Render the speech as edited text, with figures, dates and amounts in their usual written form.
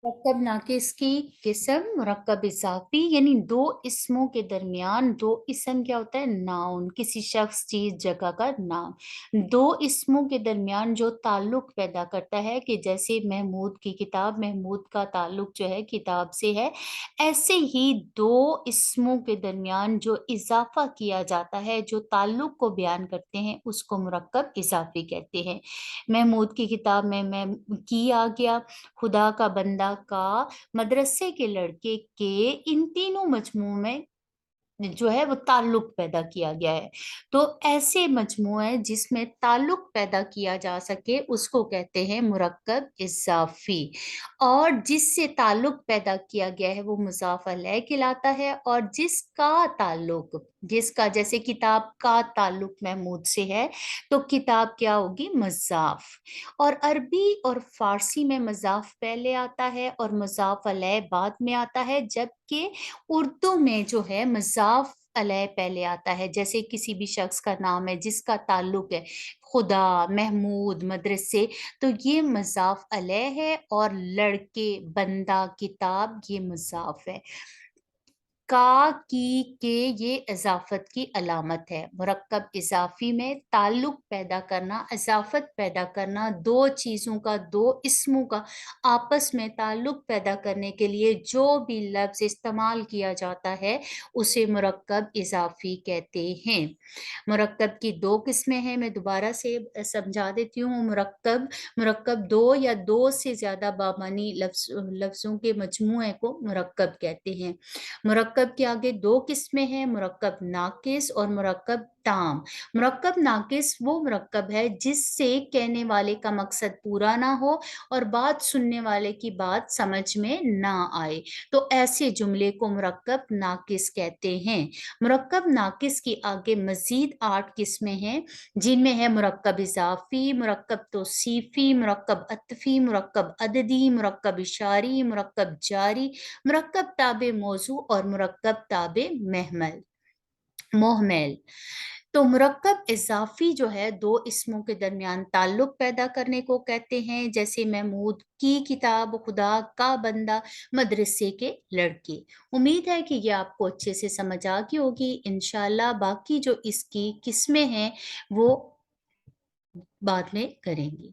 मुरक्कब नाकिस की किस्म, मुरक्कब इजाफी यानी दो इसमों के दरमियान, दो इसम क्या होता है? नाउन, किसी शख्स, चीज, जगह का नाम। दो इसमों के दरमियान जो ताल्लुक पैदा करता है, कि जैसे महमूद की किताब, महमूद का ताल्लुक जो है किताब से है, ऐसे ही दो इसमों के दरमियान जो इजाफा किया जाता है, जो ताल्लुक को बयान करते हैं, उसको मुरक्कब इजाफी कहते हैं। महमूद की किताब में मैं की आ गया, खुदा का बंदा का, मदरसे के लड़के के, इन तीनों मजमू में जो है वो ताल्लुक पैदा किया गया है। तो ऐसे मजमुए जिसमें ताल्लुक पैदा किया जा सके उसको कहते हैं मुरक्कब इजाफी। और जिससे ताल्लुक पैदा किया गया है वो मुजाफ अलैह कहलाता है। और जिसका ताल्लुक, जिसका जैसे किताब का ताल्लुक महमूद से है, तो किताब क्या होगी? मजाफ। और अरबी और फारसी में मजाफ पहले आता है और मुजाफ अलैह बाद में आता है, जबकि उर्दू में जो है मजाफ अलैह पहले आता है। जैसे किसी भी शख्स का नाम है जिसका ताल्लुक है खुदा, महमूद, मदरसे, तो ये मजाफ अलैह है। और लड़के, बंदा, किताब, ये मजाफ है। का, की, के, ये इजाफत की अलामत है। मुरक्कब इजाफी में ताल्लुक पैदा करना, इजाफत पैदा करना, दो चीजों का, दो इसमों का आपस में ताल्लुक पैदा करने के लिए जो भी लफ्ज इस्तेमाल किया जाता है उसे मुरक्कब इजाफी कहते हैं। मुरक्कब की दो किस्में हैं, मैं दोबारा से समझा देती हूँ। मुरक्कब, मुरक्कब दो या दो से ज्यादा बामानी लफ्जों के मजमूए को मुरक्कब कहते हैं। मुरक्कब के आगे दो किस्में हैं, मुरक्कब नाकिस और मुरक्कब ताम। मुरक्कब नाकिस वो मुरक्कब है जिससे कहने वाले का मकसद पूरा ना हो और बात सुनने वाले की बात समझ में ना आए, तो ऐसे जुमले को मुरक्कब नाकिस कहते हैं। मुरक्कब नाकिस की आगे मजीद 8 किस्में हैं, जिनमें है मुरक्कब इजाफी, मुरक्कब तौसीफी, मुरक्कब अतफी, मुरक्कब अददी, मुरक्कब इशारी, मुरक्कब जारी, मुरक्कब ताबे मौजू और मुरक्कब ताबे महमल मोहमेल। तो मुरक्कब इजाफी जो है दो इसमों के दरमियान ताल्लुक पैदा करने को कहते हैं, जैसे महमूद की किताब, खुदा का बंदा, मदरसे के लड़के। उम्मीद है कि ये आपको अच्छे से समझ आ गई होगी। इंशाल्लाह बाकी जो इसकी किस्में हैं वो बाद में करेंगे।